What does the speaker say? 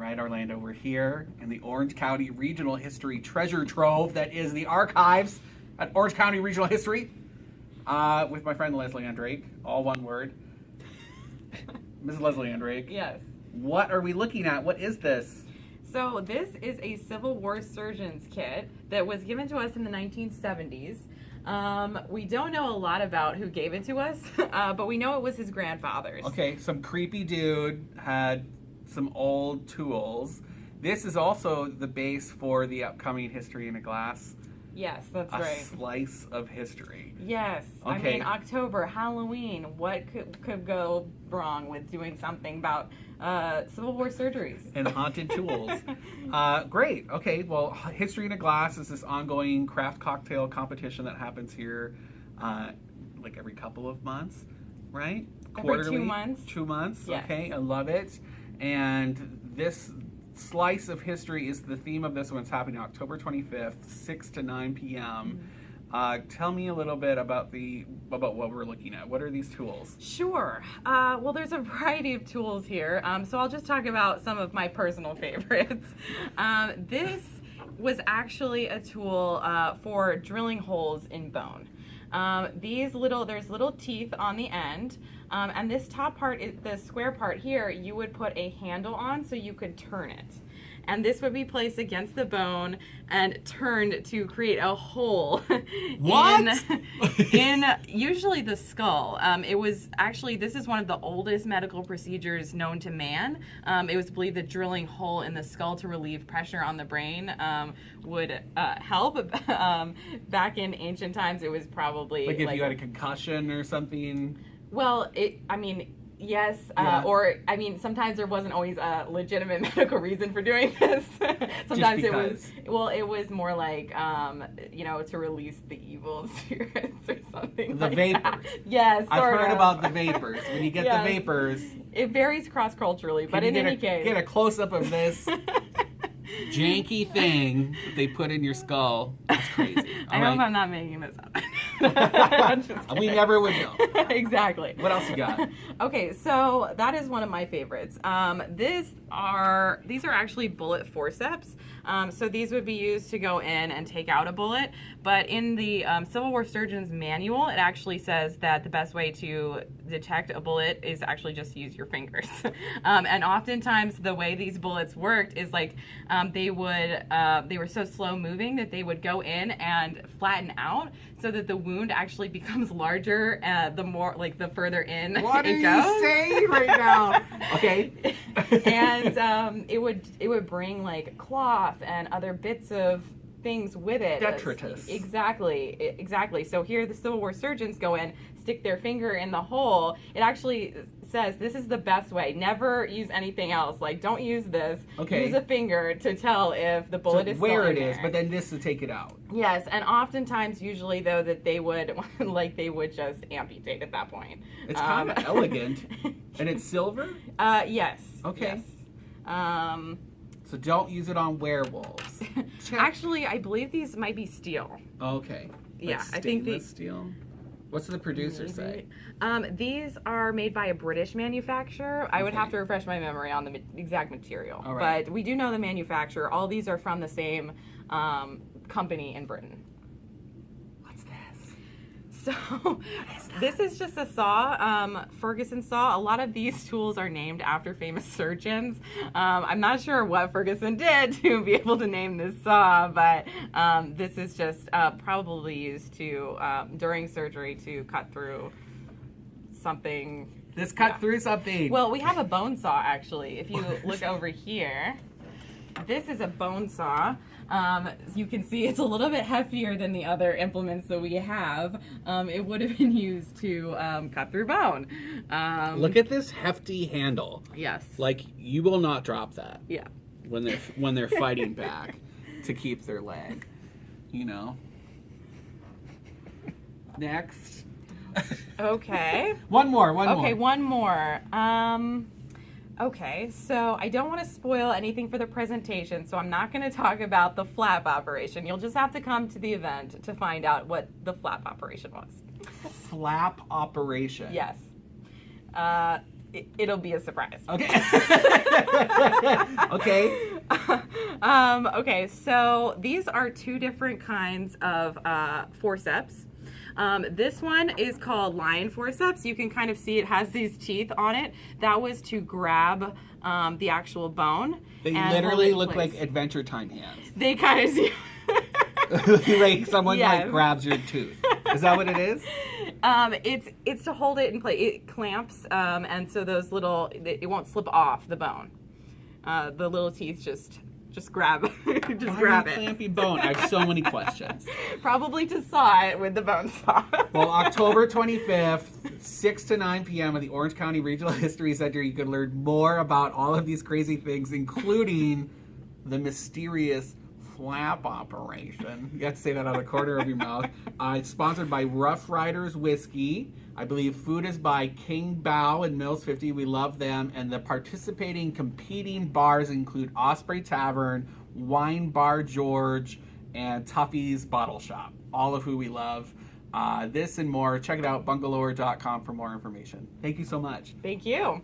right, Orlando, we're here in the Orange County Regional History treasure trove that is the archives at Orange County Regional History with my friend Leslie Ann Drake, all one word. Ms. Leslie Ann Drake. Yes. What are we looking at? What is this? So this is a Civil War surgeon's kit that was given to us in the 1970s. We don't know a lot about who gave it to us, but we know it was his grandfather's. Okay, some creepy dude had some old tools. This is also the base for the upcoming History in a Glass. Yes, that's a right. Slice of history. Yes. Okay. I mean, October, Halloween, what could go wrong with doing something about Civil War surgeries? And haunted tools. Great. Okay, well, History in a Glass is this ongoing craft cocktail competition that happens here like every couple of months, right? Every 2 months. 2 months, Yes. Okay, I love it. And this slice of history is the theme of this one. It's happening October 25th, 6 to 9 p.m. Tell me a little bit about what we're looking at. What are these tools? Sure. Well, there's a variety of tools here, so I'll just talk about some of my personal favorites. This was actually a tool for drilling holes in bone. There's little teeth on the end, and this top part, the square part here, you would put a handle on so you could turn it. And this would be placed against the bone and turned to create a hole in usually the skull. This is one of the oldest medical procedures known to man. It was believed that drilling a hole in the skull to relieve pressure on the brain would help. Back in ancient times, it was probably like if you had a concussion or something. Well, yes, Yeah. or sometimes there wasn't always a legitimate medical reason for doing this. Sometimes it was more like, to release the evil spirits or something. The like vapors. That. Yes, I've heard about the vapors. When you get Yes. the vapors, it varies cross-culturally, but in any case, get a close-up of this janky thing that they put in your skull. That's crazy. I hope I'm not making this up. We never would know. Exactly. What else you got? Okay, so that is one of my favorites. These are actually bullet forceps. So these would be used to go in and take out a bullet. But in the Civil War Surgeon's Manual, it actually says that the best way to detect a bullet is actually just use your fingers. And oftentimes the way these bullets worked is like they were so slow moving that they would go in and flatten out so that the wound actually becomes larger the further in What it are goes. you saying right now? Okay. And it would bring like cloth and other bits of things with it. Detritus. Exactly. So here the Civil War surgeons go in, stick their finger in the hole. It actually says this is the best way. Never use anything else. Like, don't use this. Okay. Use a finger to tell if the bullet is where still it in is, there. but then this to take it out. Yes, and oftentimes, usually though, that they would just amputate at that point. It's kind of elegant, and it's silver. Yes. Okay. Yes. So don't use it on werewolves. Actually, I believe these might be steel. Okay. Yeah, Like I think stainless steel. What's the producer say? These are made by a British manufacturer. I would Okay. have to refresh my memory on the exact material. All right. But we do know the manufacturer. All these are from the same company in Britain. What's this? So this is just a saw, Ferguson Saw. A lot of these tools are named after famous surgeons. I'm not sure what Ferguson did to be able to name this saw, but this is just probably used to during surgery to cut through something. This cut through something. Well, we have a bone saw actually. If you look over here, this is a bone saw. You can see it's a little bit heftier than the other implements that we have. It would have been used to cut through bone. Look at this hefty handle. Yes. Like, you will not drop that. Yeah. When they're fighting back to keep their leg. You know. Next. Okay. One more. Okay, one more. Okay, so I don't want to spoil anything for the presentation, so I'm not going to talk about the flap operation. You'll just have to come to the event to find out what the flap operation was. Flap operation. Yes. It'll be a surprise. Okay. Okay. Okay, so these are two different kinds of forceps. This one is called lion forceps. You can kind of see it has these teeth on it. That was to grab the actual bone. They and literally hold it in look place. like Adventure Time hands. They kind of see. Like someone Yes. like grabs your tooth. Is that what it is? It's to hold it in place. It clamps, and so those little it won't slip off the bone. The little teeth just grab grab it. Clampy bone. I have so many questions. Probably to saw it with the bone saw. Well, October 25th, 6 to 9 p.m. at the Orange County Regional History Center, you can learn more about all of these crazy things, including the mysterious flap operation. You have to say that out of the corner of your mouth. It's sponsored by Rough Riders Whiskey. I believe food is by King Bao and Mills 50. We love them. And the participating competing bars include Osprey Tavern, Wine Bar George, and Tuffy's Bottle Shop. All of who we love. This and more. Check it out, bungalower.com for more information. Thank you so much. Thank you.